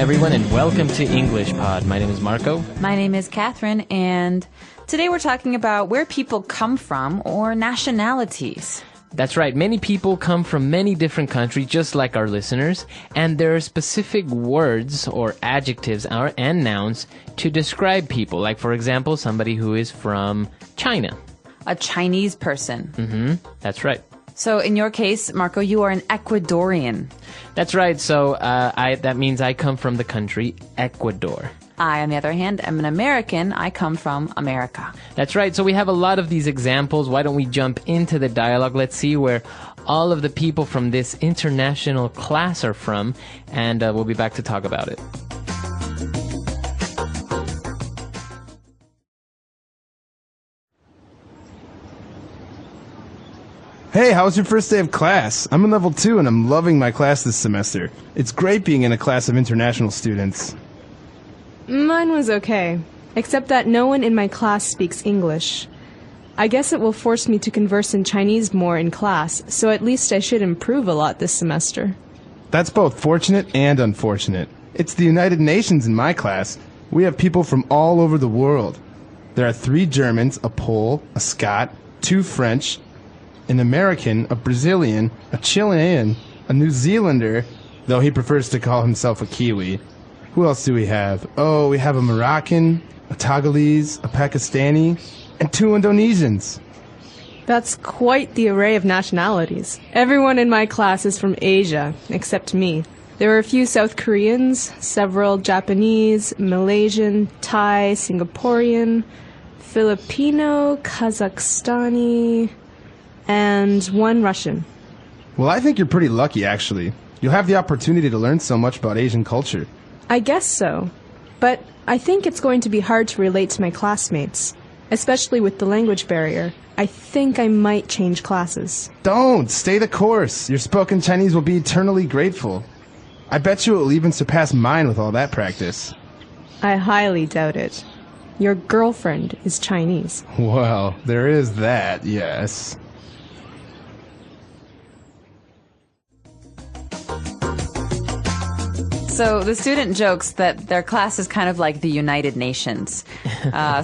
everyone, and welcome to englishpod. My name is Marco. My name is Catherine, and today we're talking about where people come from or nationalities. That's right. Many people come from many different countries, just like our listeners, and there are specific words or adjectives and nouns to describe people. Like, for example, somebody who is from China. A Chinese person. That's right. So in your case, Marco, you are an Ecuadorian. That's right. So that means I come from the country Ecuador. I, on the other hand, am an American. I come from America. That's right. So we have a lot of these examples. Why don't we jump into the dialogue? Let's see where all of the people from this international class are from, and we'll be back to talk about it. Hey, how was your first day of class? I'm in level 2 and I'm loving my class this semester. It's great being in a class of international students. Mine was okay, except that no one in my class speaks English. I guess it will force me to converse in Chinese more in class, so at least I should improve a lot this semester. That's both fortunate and unfortunate. It's the United Nations in my class. We have people from all over the world. There are 3 Germans, a Pole, a Scot, 2 French, an American, a Brazilian, a Chilean, a New Zealander, though he prefers to call himself a Kiwi. Who else do we have? Oh, we have a Moroccan, a Togolese, a Pakistani, and 2 Indonesians. That's quite the array of nationalities. Everyone in my class is from Asia, except me. There are a few South Koreans, several Japanese, Malaysian, Thai, Singaporean, Filipino, Kazakhstani, and 1 Russian. Well, I think you're pretty lucky, actually. You'll have the opportunity to learn so much about Asian culture. I guess so. But I think it's going to be hard to relate to my classmates, especially with the language barrier. I think I might change classes. Don't! Stay the course! Your spoken Chinese will be eternally grateful. I bet you it will even surpass mine with all that practice. I highly doubt it. Your girlfriend is Chinese. Well, there is that, yes. So the student jokes that their class is kind of like the United Nations.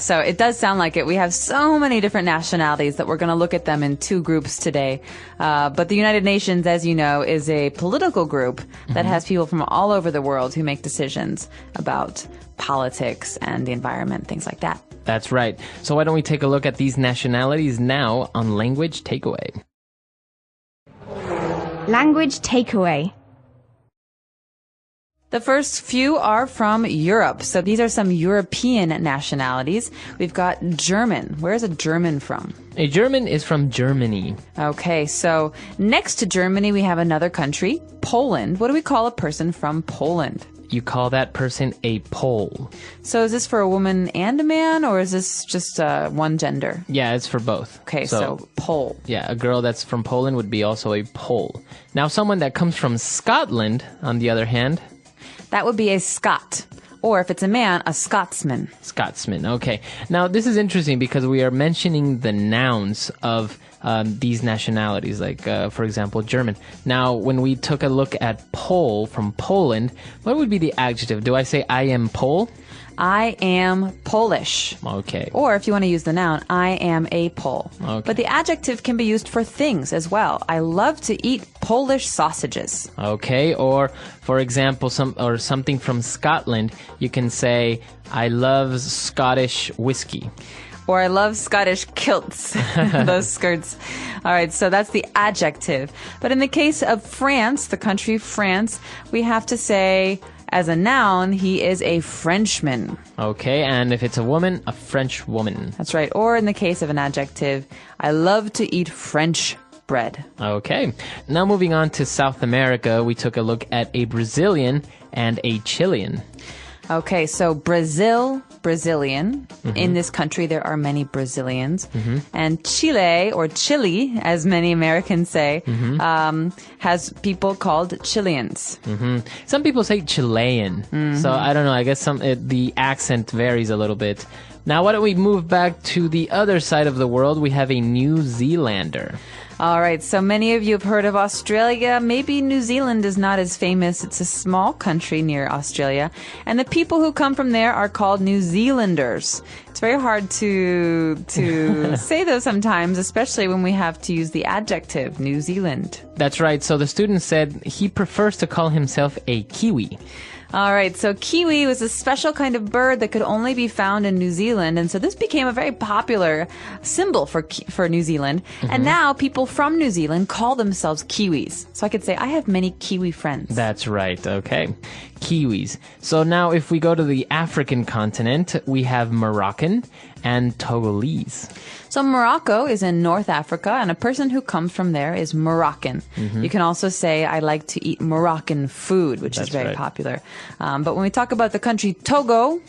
So it does sound like it. We have so many different nationalities that we're going to look at them in 2 groups today. But the United Nations, as you know, is a political group that has people from all over the world who make decisions about politics and the environment, things like that. That's right. So why don't we take a look at these nationalities now on Language Takeaway. Language Takeaway. The first few are from Europe. So these are some European nationalities. We've got German. Where is a German from? A German is from Germany. Okay, so next to Germany, we have another country, Poland. What do we call a person from Poland? You call that person a Pole. So is this for a woman and a man, or is this just one gender? Yeah, it's for both. Okay, so Pole. Yeah, a girl that's from Poland would be also a Pole. Now, someone that comes from Scotland, on the other hand... That would be a Scot. Or if it's a man, a Scotsman. Scotsman, okay. Now, this is interesting because we are mentioning the nouns of these nationalities, like, for example, German. Now, when we took a look at Pole from Poland, what would be the adjective? Do I say I am Pole? I am Polish. Okay. Or if you want to use the noun, I am a Pole. Okay. But the adjective can be used for things as well. I love to eat Polish sausages. Okay. Or, for example, something from Scotland, you can say, I love Scottish whiskey. Or I love Scottish kilts, those skirts. All right, so that's the adjective. But in the case of France, the country France, we have to say, as a noun, he is a Frenchman. Okay, and if it's a woman, a French woman. That's right. Or in the case of an adjective, I love to eat French bread. Okay. Now moving on to South America, we took a look at a Brazilian and a Chilean. Okay, so Brazilian. In this country, there are many Brazilians. And Chile, or Chile, as many Americans say, has people called Chileans. Some people say Chilean. So I don't know. I guess the accent varies a little bit. Now, why don't we move back to the other side of the world? We have a New Zealander. All right, so many of you have heard of Australia. Maybe New Zealand is not as famous. It's a small country near Australia. And the people who come from there are called New Zealanders. It's very hard to say those sometimes, especially when we have to use the adjective New Zealand. That's right. So the student said he prefers to call himself a Kiwi. All right, so kiwi was a special kind of bird that could only be found in New Zealand, and so this became a very popular symbol for New Zealand. And now people from New Zealand call themselves Kiwis. So I could say, I have many Kiwi friends. That's right. Okay. Kiwis. So now if we go to the African continent, we have Moroccan and Togolese. So Morocco is in North Africa, and a person who comes from there is Moroccan. You can also say, I like to eat Moroccan food, which is very popular. But when we talk about the country Togo,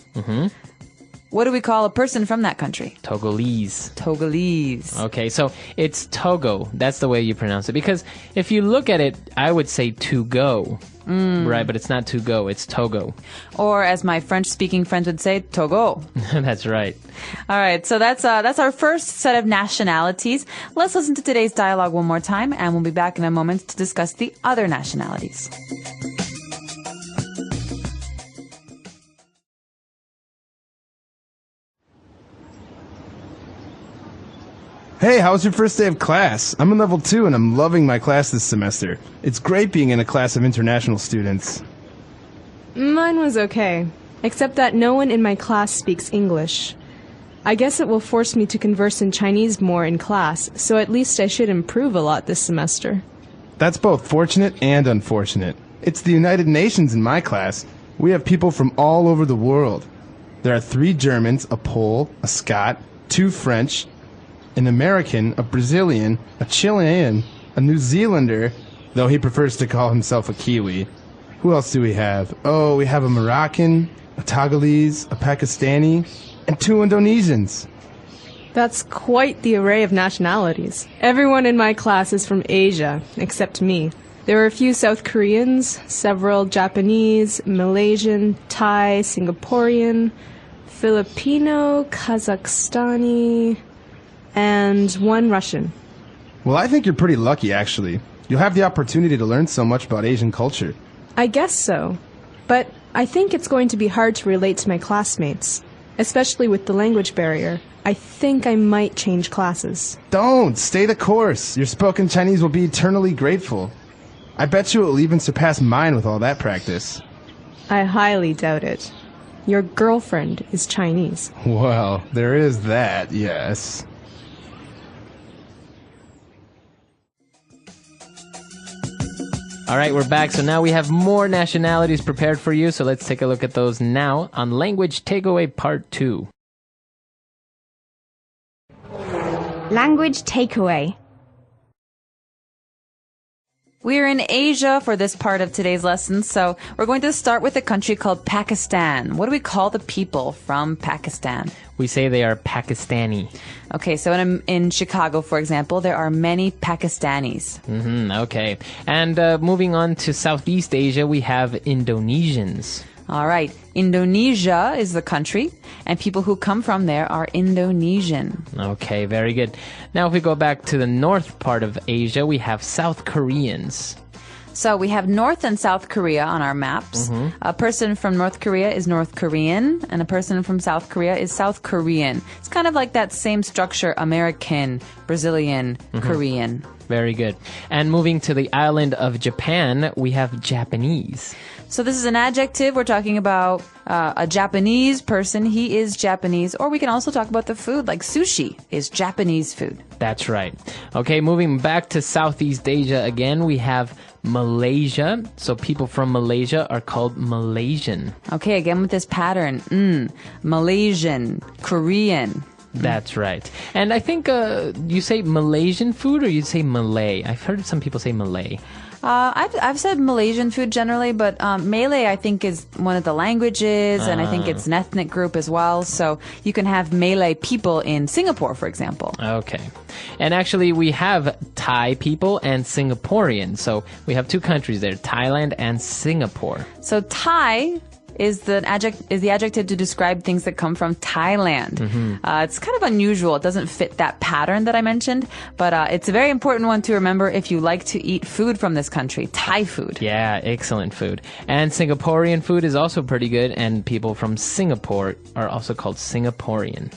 what do we call a person from that country? Togolese. Togolese. Okay, so it's Togo. That's the way you pronounce it. Because if you look at it, I would say to go. Right, but it's not to go, it's Togo. Or as my French-speaking friends would say, Togo. That's right. All right, so that's our first set of nationalities. Let's listen to today's dialogue one more time, and we'll be back in a moment to discuss the other nationalities. Hey, how was your first day of class? I'm in level 2 and I'm loving my class this semester. It's great being in a class of international students. Mine was okay, except that no one in my class speaks English. I guess it will force me to converse in Chinese more in class, so at least I should improve a lot this semester. That's both fortunate and unfortunate. It's the United Nations in my class. We have people from all over the world. There are 3 Germans, a Pole, a Scot, 2 French, an American, a Brazilian, a Chilean, a New Zealander, though he prefers to call himself a Kiwi. Who else do we have? Oh, we have a Moroccan, a Togolese, a Pakistani, and 2 Indonesians. That's quite the array of nationalities. Everyone in my class is from Asia, except me. There are a few South Koreans, several Japanese, Malaysian, Thai, Singaporean, Filipino, Kazakhstani, and 1 Russian. Well, I think you're pretty lucky, actually. You'll have the opportunity to learn so much about Asian culture. I guess so. But I think it's going to be hard to relate to my classmates, especially with the language barrier. I think I might change classes. Don't! Stay the course! Your spoken Chinese will be eternally grateful. I bet you it will even surpass mine with all that practice. I highly doubt it. Your girlfriend is Chinese. Well, there is that, yes. All right, we're back. So now we have more nationalities prepared for you. So let's take a look at those now on Language Takeaway Part 2. Language takeaway. We're in Asia for this part of today's lesson, so we're going to start with a country called Pakistan. What do we call the people from Pakistan? We say they are Pakistani. Okay, so in Chicago, for example, there are many Pakistanis. Okay. And moving on to Southeast Asia, we have Indonesians. All right. Indonesia is the country, and people who come from there are Indonesian. Okay, very good. Now, if we go back to the north part of Asia, we have South Koreans. So we have North and South Korea on our maps. A person from North Korea is North Korean, and a person from South Korea is South Korean. It's kind of like that same structure, American, Brazilian, Korean. Very good. And moving to the island of Japan, we have Japanese. So this is an adjective. We're talking about a Japanese person. He is Japanese. Or we can also talk about the food, like sushi is Japanese food. That's right. Okay, moving back to Southeast Asia again, we have Malaysia. So people from Malaysia are called Malaysian. Okay, again with this pattern. Malaysian, Korean. That's right. And I think you say Malaysian food or you say Malay? I've heard some people say Malay. I've said Malaysian food generally, but Malay I think is one of the languages, and I think it's an ethnic group as well. So you can have Malay people in Singapore, for example. Okay. And actually we have Thai people and Singaporean. So we have 2 countries there, Thailand and Singapore. So Thai is the adjective to describe things that come from Thailand. It's kind of unusual. It doesn't fit that pattern that I mentioned, but it's a very important one to remember if you like to eat food from this country, Thai food. Yeah, excellent food. And Singaporean food is also pretty good, and people from Singapore are also called Singaporean.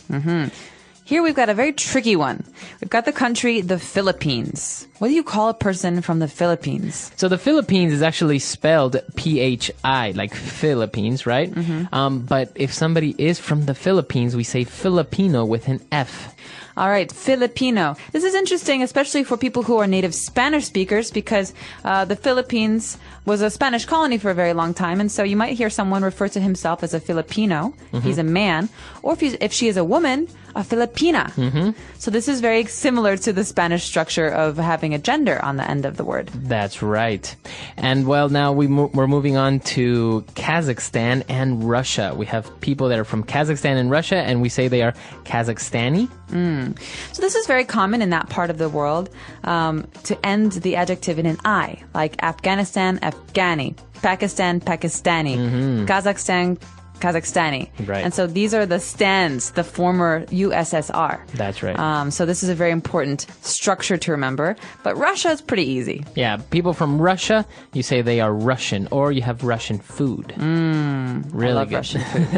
Here we've got a very tricky one. We've got the country, the Philippines. What do you call a person from the Philippines? So the Philippines is actually spelled P-H-I, like Philippines, right? But if somebody is from the Philippines, we say Filipino with an F. All right, Filipino. This is interesting, especially for people who are native Spanish speakers, because the Philippines was a Spanish colony for a very long time, and so you might hear someone refer to himself as a Filipino. He's a man, or if she is a woman, a Filipina. So this is very similar to the Spanish structure of having a gender on the end of the word. That's right. And well, now we're moving on to Kazakhstan and Russia. We have people that are from Kazakhstan and Russia, and we say they are Kazakhstani. So this is very common in that part of the world to end the adjective in an I, like Afghanistan, Afghani, Pakistan, Pakistani, Kazakhstan, Kazakhstani. Right. And so these are the stands, the former USSR. That's right. So this is a very important structure to remember. But Russia is pretty easy. Yeah, people from Russia, you say they are Russian, or you have Russian food. Really I love good. Russian food.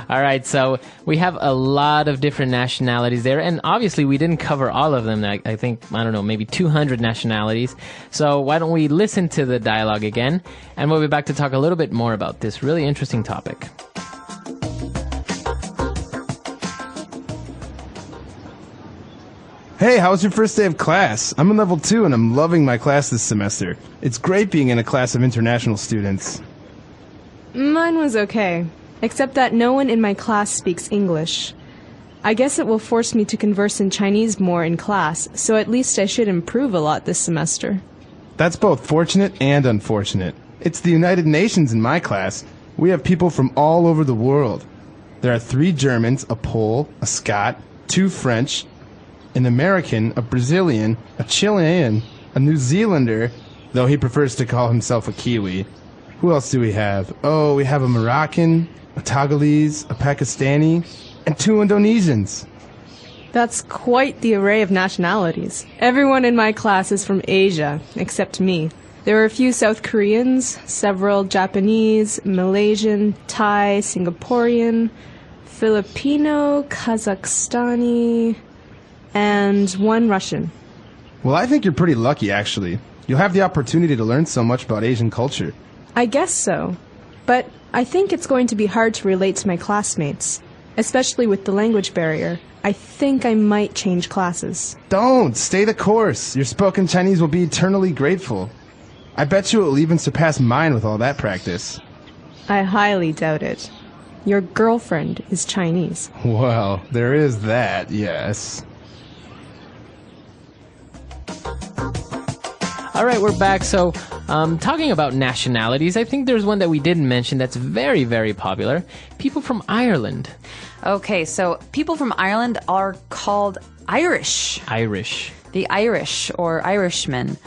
All right, so we have a lot of different nationalities there, and obviously we didn't cover all of them. I think, I don't know, maybe 200 nationalities. So why don't we listen to the dialogue again, and we'll be back to talk a little bit more about this really interesting topic. Hey, how was your first day of class? I'm in level 2 and I'm loving my class this semester. It's great being in a class of international students. Mine was okay, except that no one in my class speaks English. I guess it will force me to converse in Chinese more in class, so at least I should improve a lot this semester. That's both fortunate and unfortunate. It's the United Nations in my class. We have people from all over the world. There are 3 Germans, a Pole, a Scot, 2 French, an American, a Brazilian, a Chilean, a New Zealander, though he prefers to call himself a Kiwi. Who else do we have? Oh, we have a Moroccan, a Togolese, a Pakistani, and 2 Indonesians. That's quite the array of nationalities. Everyone in my class is from Asia, except me. There are a few South Koreans, several Japanese, Malaysian, Thai, Singaporean, Filipino, Kazakhstani, and 1 Russian. Well, I think you're pretty lucky, actually. You'll have the opportunity to learn so much about Asian culture. I guess so. But I think it's going to be hard to relate to my classmates, especially with the language barrier. I think I might change classes. Don't! Stay the course! Your spoken Chinese will be eternally grateful. I bet you it will even surpass mine with all that practice. I highly doubt it. Your girlfriend is Chinese. Well, there is that, yes. All right, we're back. So, talking about nationalities, I think there's one that we didn't mention that's very, very popular. People from Ireland. Okay, so people from Ireland are called Irish. Irish. The Irish or Irishmen.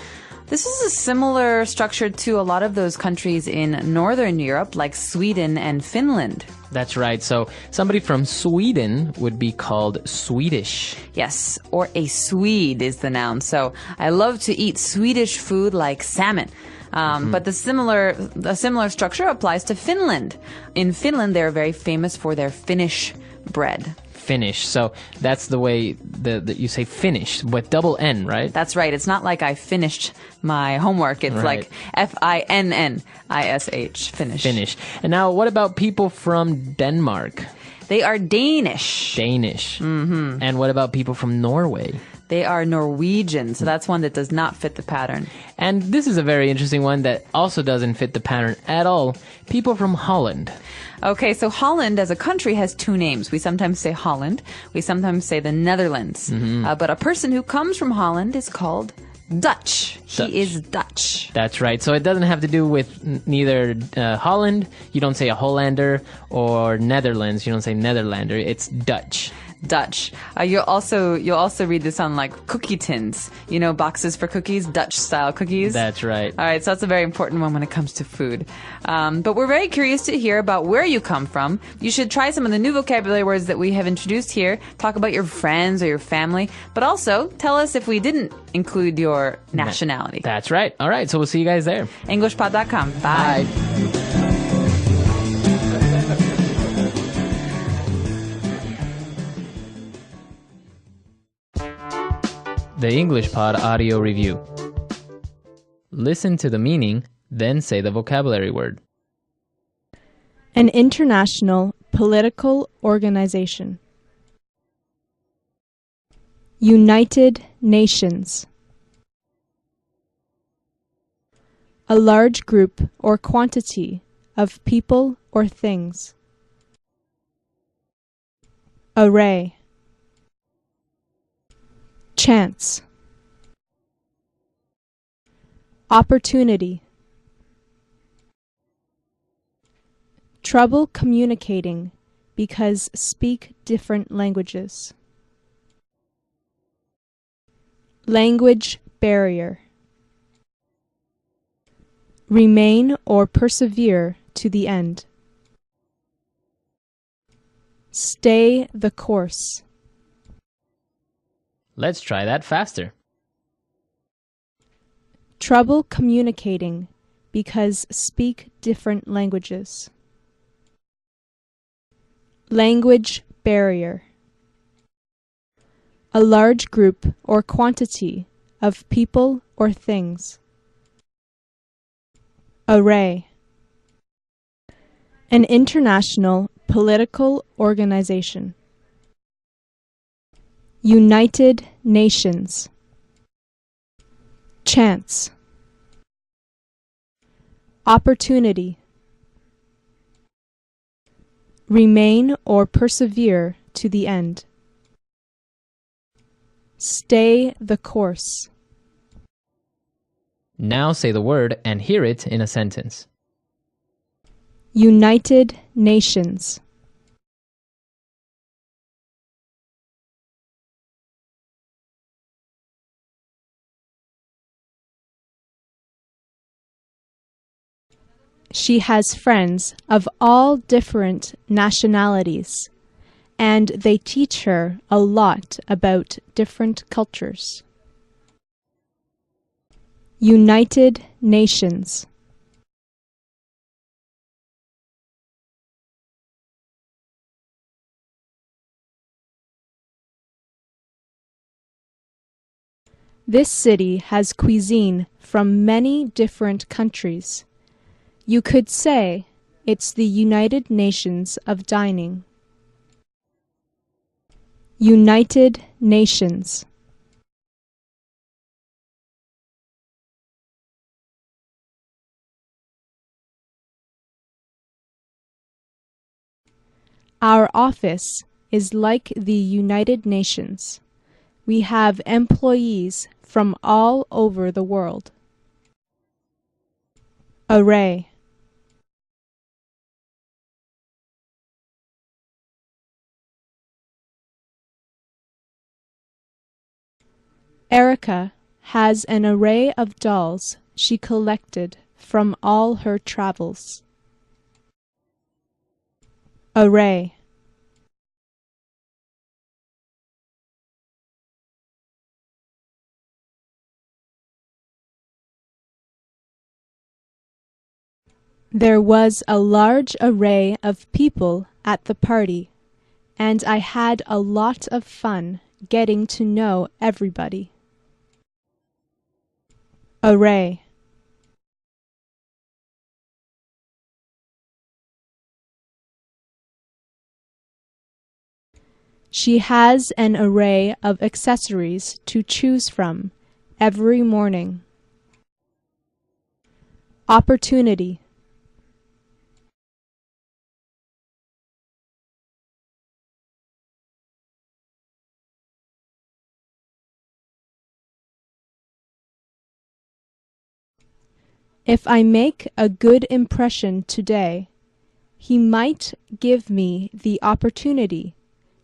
This is a similar structure to a lot of those countries in Northern Europe, like Sweden and Finland. That's right. So somebody from Sweden would be called Swedish. Yes, or a Swede is the noun. So I love to eat Swedish food like salmon. But a similar structure applies to Finland. In Finland, they're very famous for their Finnish bread. Finnish. So that's the way that you say Finnish, with double N, right? That's right. It's not like I finished my homework. It's Right. like F-I-N-N-I-S-H, Finnish. Finnish. And now, what about people from Denmark? They are Danish. Danish. Mm-hmm. And what about people from Norway? They are Norwegian, so that's one that does not fit the pattern. And this is a very interesting one that also doesn't fit the pattern at all. People from Holland. Okay, so Holland as a country has 2 names. We sometimes say Holland. We sometimes say the Netherlands. But a person who comes from Holland is called Dutch. Dutch. He is Dutch. That's right. So it doesn't have to do with neither Holland. You don't say a Hollander, or Netherlands. You don't say Netherlander. It's Dutch. Dutch. You'll also read this on like cookie tins. You know, boxes for cookies, Dutch style cookies. That's right. All right, so that's a very important one when it comes to food. But we're very curious to hear about where you come from. You should try some of the new vocabulary words that we have introduced here. Talk about your friends or your family, but also tell us if we didn't include your nationality. That's right. All right, so we'll see you guys there. englishpod.com. Bye. The English Pod Audio Review. Listen to the meaning, then say the vocabulary word. An international political organization. United Nations. A large group or quantity of people or things. Array. Chance. Opportunity. Trouble communicating because speak different languages. Language barrier. Remain or persevere to the end. Stay the course. Let's try that faster. Trouble communicating because speak different languages. Language barrier. A large group or quantity of people or things. Array. An international political organization. United Nations. Chance. Opportunity. Remain or persevere to the end. Stay the course. Now say the word and hear it in a sentence. United Nations. She has friends of all different nationalities, and they teach her a lot about different cultures. United Nations. This city has cuisine from many different countries. You could say it's the United Nations of dining. United Nations. Our office is like the United Nations. We have employees from all over the world. Array. Erica has an array of dolls she collected from all her travels. Array. There was a large array of people at the party, and I had a lot of fun getting to know everybody. Array. She has an array of accessories to choose from every morning. Opportunity. If I make a good impression today, he might give me the opportunity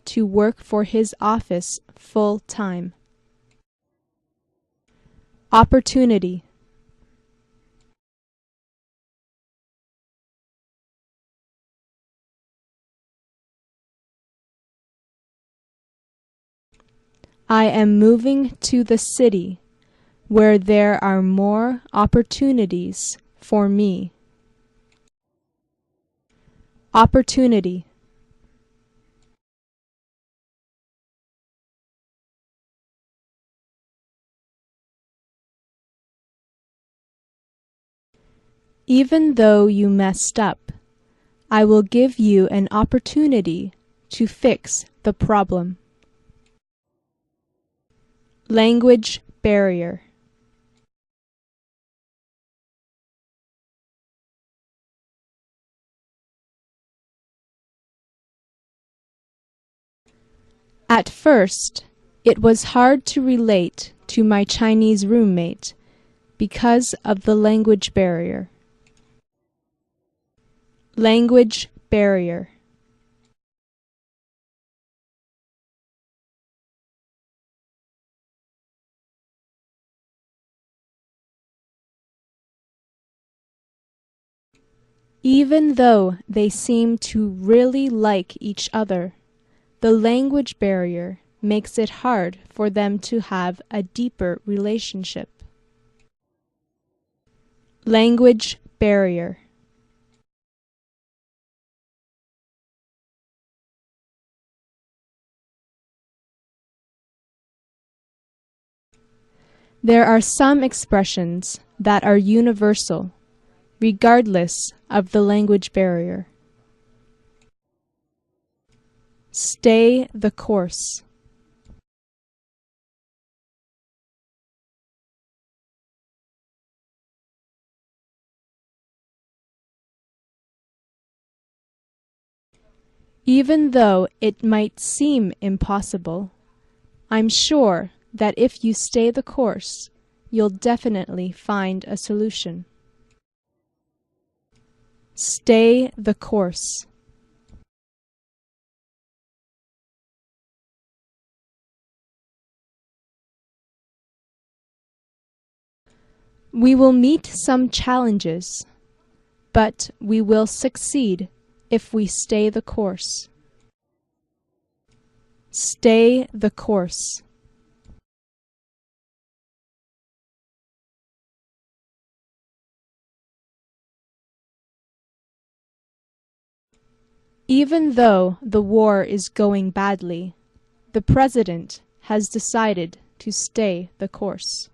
to work for his office full time. Opportunity. I am moving to the city where there are more opportunities for me. Opportunity. Even though you messed up, I will give you an opportunity to fix the problem. Language barrier. At first, it was hard to relate to my Chinese roommate because of the language barrier. Language barrier. Even though they seem to really like each other, the language barrier makes it hard for them to have a deeper relationship. Language barrier. There are some expressions that are universal, regardless of the language barrier. Stay the course. Even though it might seem impossible, I'm sure that if you stay the course, you'll definitely find a solution. Stay the course. We will meet some challenges, but we will succeed if we stay the course. Stay the course. Even though the war is going badly, the president has decided to stay the course.